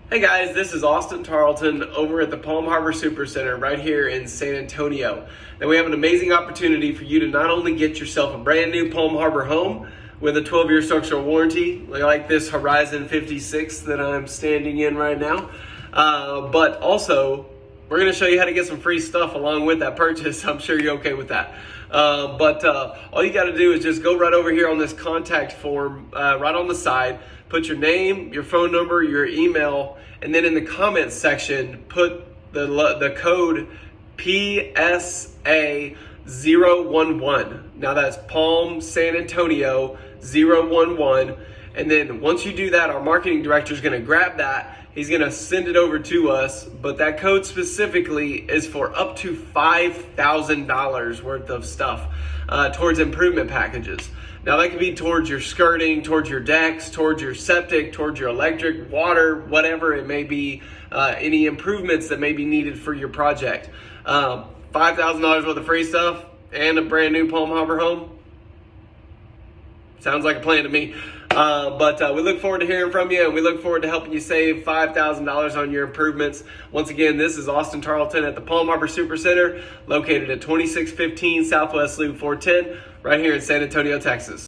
Hey guys, this is Austin Tarleton over at the Palm Harbor Supercenter right here in San Antonio. Now we have an amazing opportunity for you to not only get yourself a brand new Palm Harbor home with a 12-year structural warranty, like this Horizon 56 that I'm standing in right now, but also we're going to show you how to get some free stuff along with that purchase. I'm sure you're okay with that. But all you got to do is just go right over here on this contact form, right on the side, put your name, your phone number, your email, and then in the comments section, put the code PSA011. Now that's Palm San Antonio 011. And then once you do that, our marketing director is going to grab that. He's going to send it over to us, but that code specifically is for up to $5,000 worth of stuff towards improvement packages. Now that could be towards your skirting, towards your decks, towards your septic, towards your electric, water, whatever it may be, any improvements that may be needed for your project. $5,000 worth of free stuff and a brand new Palm Harbor home. Sounds like a plan to me. But we look forward to hearing from you, and we look forward to helping you save $5,000 on your improvements. Once again, this is Austin Tarleton at the Palm Harbor Supercenter, located at 2615 Southwest Loop 410, right here in San Antonio, Texas.